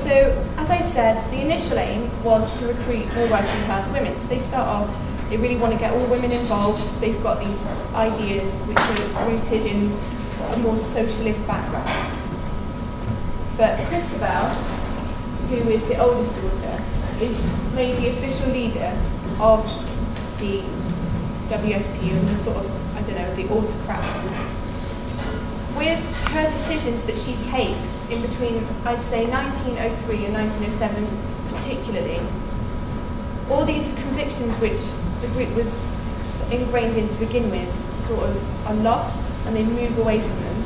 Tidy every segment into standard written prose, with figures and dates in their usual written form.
So, as I said, the initial aim was to recruit more working class women. So they start off, they really want to get all women involved. They've got these ideas which are rooted in a more socialist background. But Christabel, who is the oldest daughter, is made the official leader of the WSP and the sort of, I don't know, the autocrat. With her decisions that she takes in between, I'd say, 1903 and 1907 particularly, all these convictions which the group was ingrained in to begin with sort of are lost and they move away from them.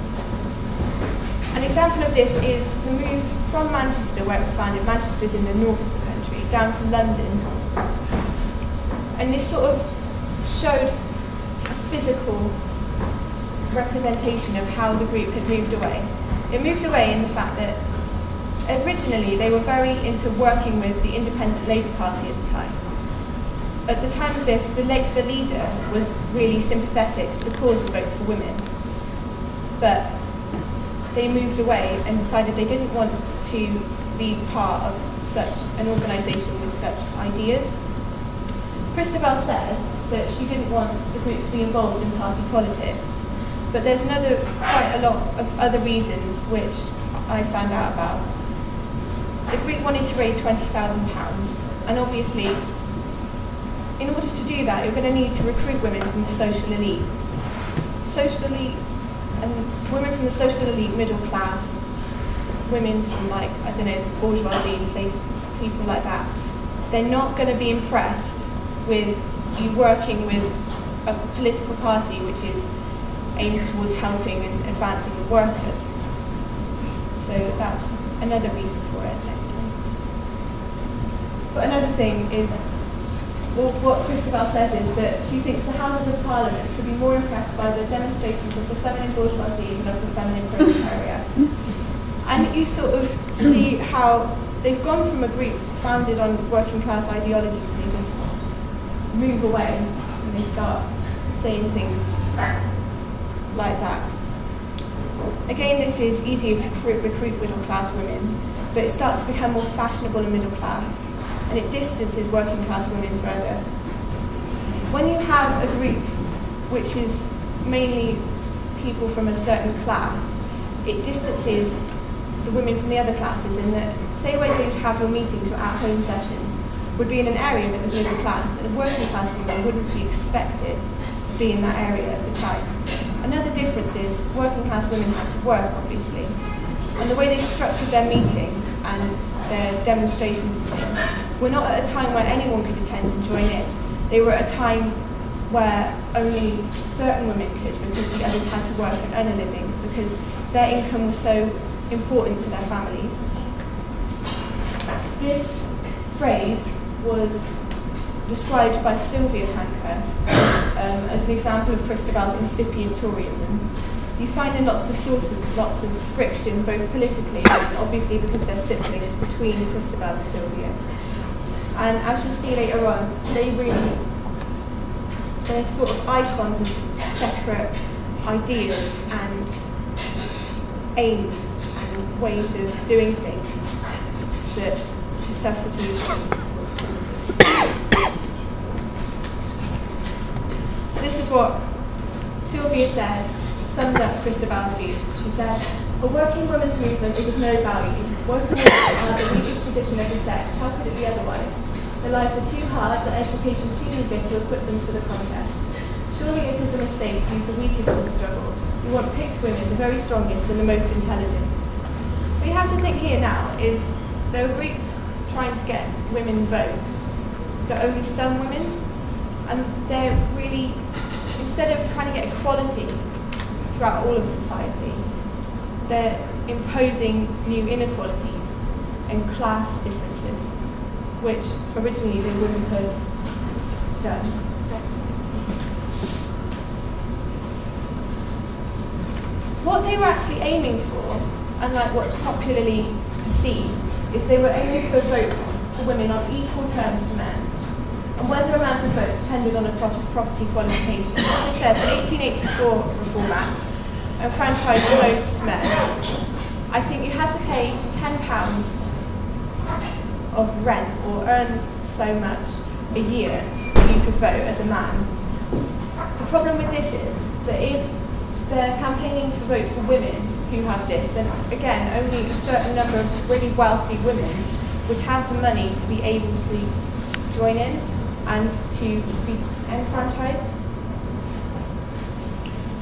An example of this is the move from Manchester, where it was founded. Manchester's in the north of the country, down to London. And this sort of showed a physical representation of how the group had moved away. It moved away in the fact that originally they were very into working with the Independent Labour Party at the time. At the time of this, the leader was really sympathetic to the cause of votes for women. But they moved away and decided they didn't want to be part of such an organisation with such ideas. Christabel said that she didn't want the group to be involved in party politics, but there's quite a lot of other reasons which I found out about. The group wanted to raise £20,000, and obviously, in order to do that, you're going to need to recruit women from the social elite. And women from the social elite, middle class, women from, like, I don't know, bourgeoisie, people like that, they're not going to be impressed with you working with a political party which is aimed towards helping and advancing the workers. So that's another reason for it. But another thing is, well, what Christabel says is that she thinks the Houses of Parliament should be more impressed by the demonstrations of the feminine bourgeoisie than of the feminine proletariat. And you sort of see how they've gone from a group founded on working class ideologies and they just move away and they start saying things like that. Again, this is easier to recruit middle class women, but it starts to become more fashionable in middle class, and it distances working class women further. When you have a group which is mainly people from a certain class, it distances the women from the other classes in that, say where you have your meetings, your at-home sessions, would be in an area that was middle class, and a working class woman wouldn't be expected to be in that area at the time. Another difference is working class women had to work, obviously, and the way they structured their meetings and their demonstrations and things were not at a time where anyone could attend and join in. They were at a time where only certain women could, because the others had to work and earn a living, because their income was so important to their families. This phrase was described by Sylvia Pankhurst as an example of Christabel's incipient Toryism. You find in lots of sources lots of friction, both politically and obviously because they're siblings, between Christabel and Sylvia. And as you'll see later on, they're sort of icons of separate ideas and aims and ways of doing things that the suffragettes. So this is what Sylvia said, summed up Christabel's views. She said, "A working women's movement is of no value. Working women are the weakest position of the sex. How could it be otherwise? Their lives are too hard, their education too meagre to equip them for the contest. Surely it is a mistake to use the weakest in the struggle. We want picked women, the very strongest and the most intelligent." What you have to think here now is they're a group trying to get women vote, but only some women, and they're really, instead of trying to get equality throughout all of society, they're imposing new inequalities and class differences, which originally they wouldn't have done. What they were actually aiming for, unlike what's popularly perceived, is they were aiming for votes for women on equal terms to men. And whether a man could vote depended on a property qualification. As I said, the 1884 Reform Act enfranchised most men. I think you had to pay £10 of rent or earn so much a year, you could vote as a man. The problem with this is that if they're campaigning for votes for women who have this, then again, only a certain number of really wealthy women would have the money to be able to join in and to be enfranchised.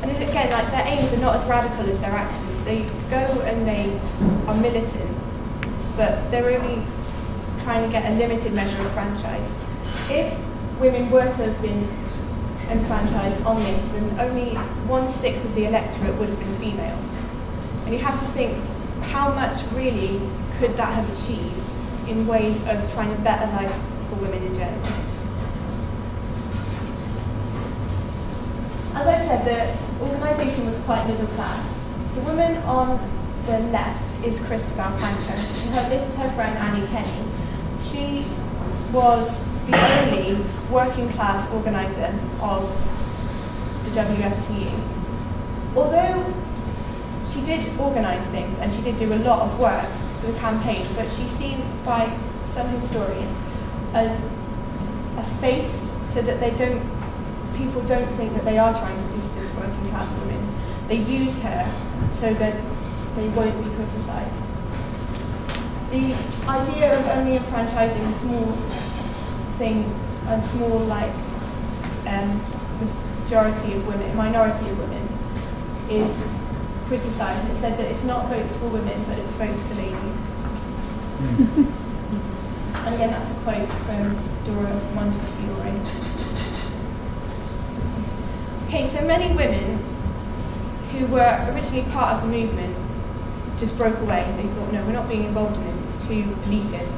And again, like, their aims are not as radical as their actions. They go and they are militant, but they're only trying to get a limited measure of franchise. If women were to have been enfranchised on this, then only 1/6 of the electorate would have been female. And you have to think, how much really could that have achieved in ways of trying to better lives for women in general? As I said, the organisation was quite middle class. The woman on the left is Christabel Pankhurst. This is her friend Anny Cullum. She was the only working class organiser of the WSPU. Although she did organise things and she did do a lot of work to the campaign, but she's seen by some historians as a face, so that people don't think that they are trying to distance working class women. They use her so that they won't be criticised. The idea of only enfranchising a small thing, a small minority of women, is criticised. It said that it's not votes for women, but it's votes for ladies. And again, that's a quote from Dora Montefiore. Okay, so many women who were originally part of the movement just broke away. They thought, no, we're not being involved in this, it's too elitist.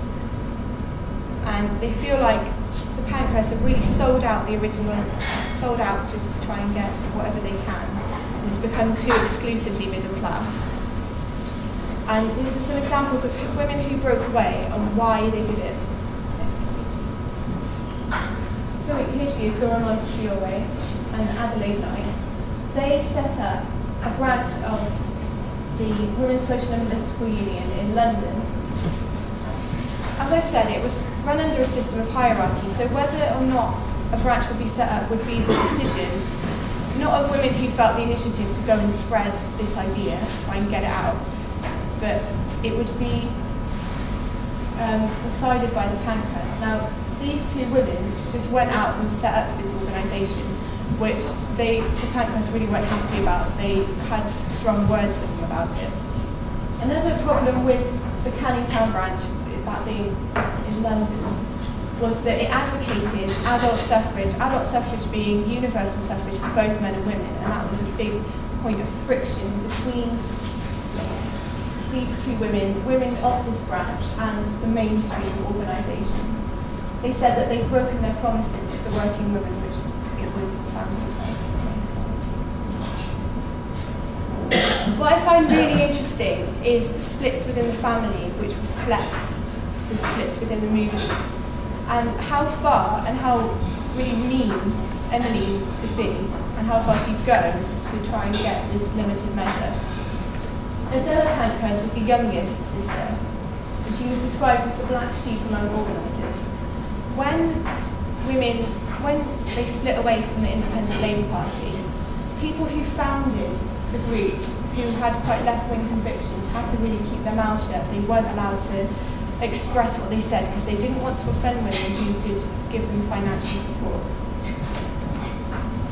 And they feel like the Pankhursts have really sold out just to try and get whatever they can. And it's become too exclusively middle class. And this is some examples of women who broke away and why they did it. Here she is, Dora Montefiore and Adelaide Knight. They set up a branch of the Women's Social and Political Union in London. As I said, it was run under a system of hierarchy, so whether or not a branch would be set up would be the decision, not of women who felt the initiative to go and spread this idea, try and get it out, but it would be decided by the Pankhursts. Now, these two women just went out and set up this organisation, which the Pankhursts really weren't happy about. They had strong words with them about it. Another problem with the Canning Town branch, that being in London, was that it advocated adult suffrage being universal suffrage for both men and women, and that was a big point of friction between these two women of this branch, and the mainstream organisation. They said that they'd broken their promises to the working women, which it was founded by. What I find really interesting is the splits within the family, which reflect the splits within the movement, and how far and how really mean Emily could be, and how far she'd go to try and get this limited measure. Adela Pankhurst was the youngest sister, and she was described as the black sheep among organisers. When they split away from the Independent Labour Party, people who founded the group, who had quite left-wing convictions, had to really keep their mouths shut. They weren't allowed to express what they said because they didn't want to offend women who could give them financial support.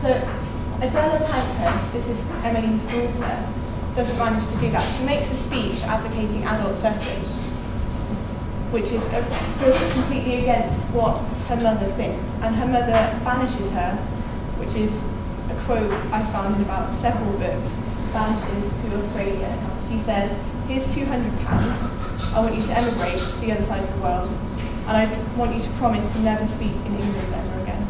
So Adela Pankhurst, this is Emily's daughter, doesn't manage to do that. She makes a speech advocating adult suffrage, which goes completely against what her mother thinks. And her mother banishes her, which is a quote I found in about several books, banishes to Australia. She says, here's £200, I want you to emigrate to the other side of the world, and I want you to promise to never speak in England ever again.